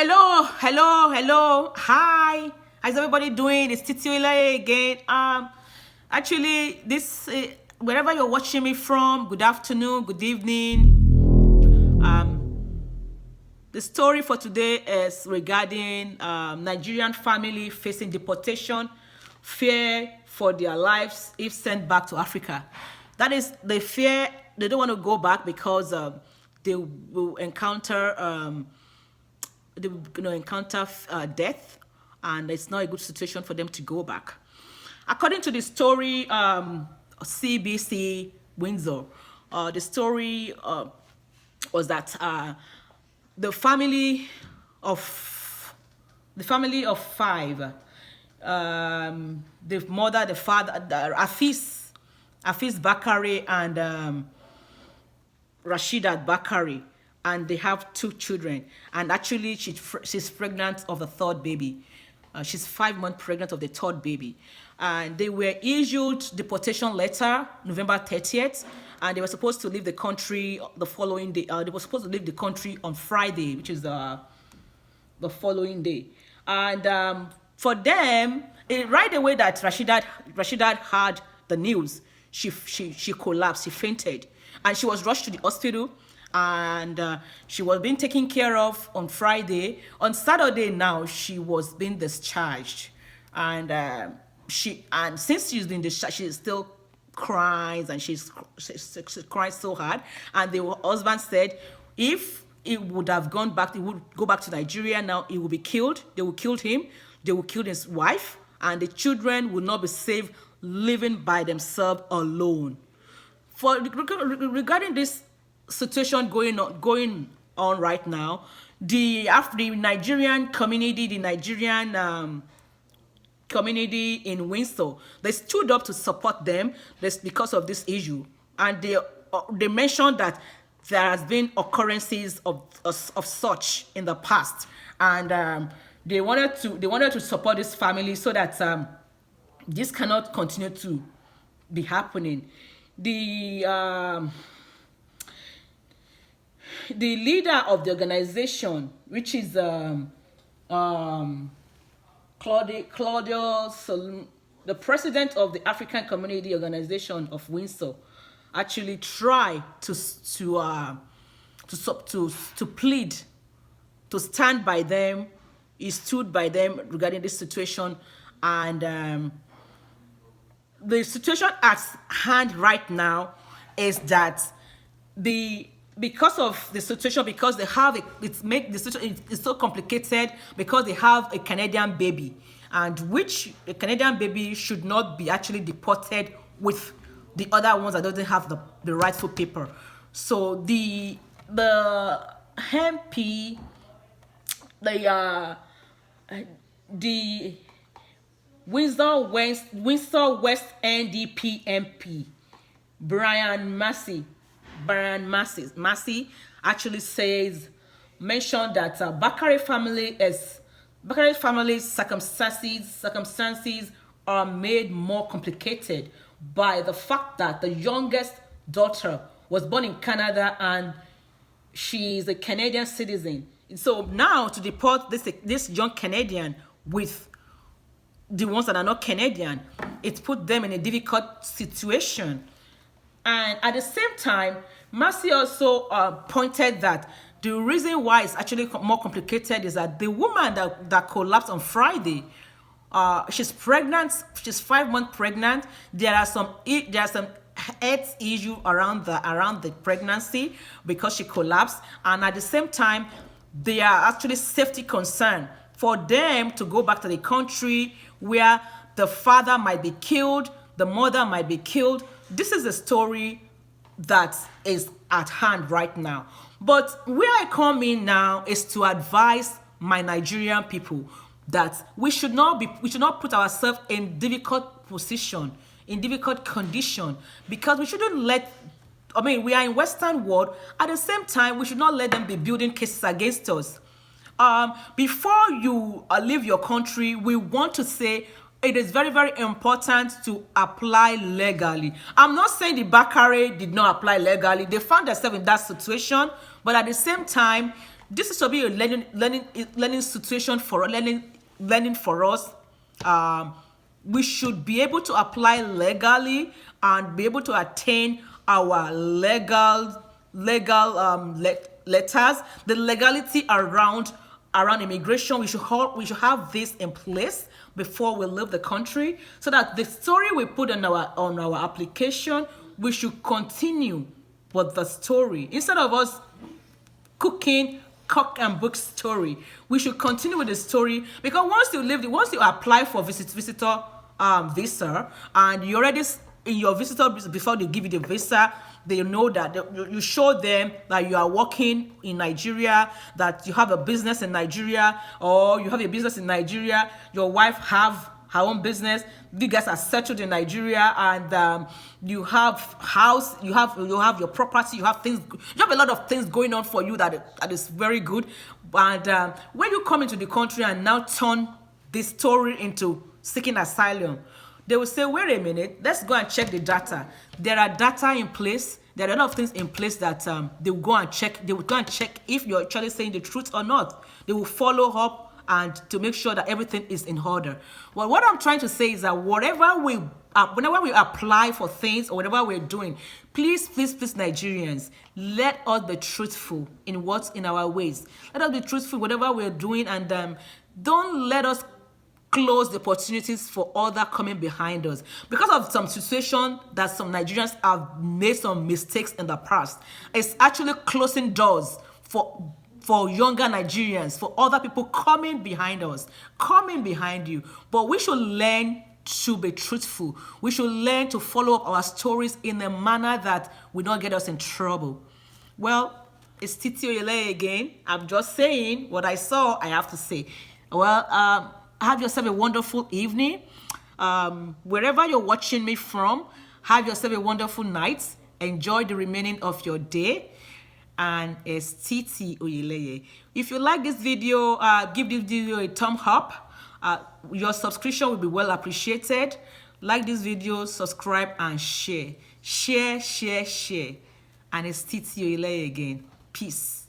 Hello. Hi. How's everybody doing? It's Titiwile again. Actually, this wherever you're watching me from, good afternoon, good evening. The story for today is regarding Nigerian family facing deportation, fear for their lives if sent back to Africa. That is the fear. They don't want to go back because they will encounter death, and it's not a good situation for them to go back. According to the story, CBC Windsor, the story was that the family of five, the mother, the father, Afis Bakari, and Rashidat Bakari, and they have two children. And actually, she's pregnant of the third baby. She's 5 months pregnant of the third baby. And they were issued deportation letter November 30th, and they were supposed to leave the country the following day. They were supposed to leave the country on Friday, which is the following day. And for them, right away that Rashidat had the news, she collapsed, she fainted, and she was rushed to the hospital, and she was being taken care of on Friday. On Saturday now, she was being discharged, and since she's been discharged, she still cries, and she's crying so hard. And the husband said if he would have gone back, he would go back to Nigeria now, he will be killed. They will kill him, they will kill his wife, and the children will not be safe living by themselves alone. Regarding this situation going on right now, the Nigerian community, community in Windsor, they stood up to support them because of this issue, and they mentioned that there has been occurrences of such in the past, and they wanted to support this family so that this cannot continue to be happening. The leader of the organization, which is Claudio, the president of the African Community Organization of Windsor, actually tried to plead, to stand by them. He stood by them regarding this situation, and the situation at hand right now is that because of the situation, because they have the situation is so complicated, because they have a Canadian baby, and which the Canadian baby should not be actually deported with the other ones that doesn't have the rightful paper. So the MP, the Windsor West NDP MP Brian Massey actually mentioned that Bakari family's circumstances are made more complicated by the fact that the youngest daughter was born in Canada and she is a Canadian citizen. So now to deport this young Canadian with the ones that are not Canadian, it put them in a difficult situation. And at the same time, Massey also pointed that the reason why it's actually more complicated is that the woman that collapsed on Friday, she's pregnant. She's 5 months pregnant. There are some health issue around the pregnancy because she collapsed, and at the same time, there are actually safety concern for them to go back to the country where the father might be killed, the mother might be killed. This is the story that is at hand right now. But where I come in now is to advise my Nigerian people that we should not put ourselves in difficult position, in difficult condition, because we shouldn't we are in Western world. At the same time, we should not let them be building cases against us. Before you leave your country, we want to say it is very, very important to apply legally. I'm not saying the Bakari did not apply legally. They found themselves in that situation, but at the same time, This is to be a learning situation for learning for us. We should be able to apply legally and be able to attain our letters. The legality around immigration, we should have this in place before we leave the country, so that the story we put on our application, we should continue with the story instead of us cooking cock and book story. We should continue with the story, because once you apply for visitor visa, and you already in your visitor, before they give you the visa, they know that you show them that you are working in Nigeria, that you have a business in Nigeria, or you have a business in Nigeria, your wife have her own business, you guys are settled in Nigeria, and you have house, you have your property, you have a lot of things going on for you that is very good. And when you come into the country and now turn this story into seeking asylum, they will say, wait a minute, let's go and check the data. There are data in place. There are a lot of things in place that they will go and check. They will go and check if you're actually saying the truth or not. They will follow up and to make sure that everything is in order. Well, what I'm trying to say is that whenever we apply for things or whatever we're doing, please, Nigerians, let us be truthful in what's in our ways. Let us be truthful in whatever we're doing, and don't let us close the opportunities for other coming behind us because of some situation that some Nigerians have made some mistakes in the past. It's actually closing doors for younger Nigerians, for other people coming behind us, coming behind you. But we should learn to be truthful. We should learn to follow up our stories in a manner that will not get us in trouble. Well, it's Titi Oyele again. I'm just saying what I saw, I have to say. Well, have yourself a wonderful evening. Wherever you're watching me from, have yourself a wonderful night. Enjoy the remaining of your day. And it's Titi Oyele. If you like this video, give this video a thumb up. Your subscription will be well appreciated. Like this video, subscribe, and share. Share. And it's Titi Oyele again. Peace.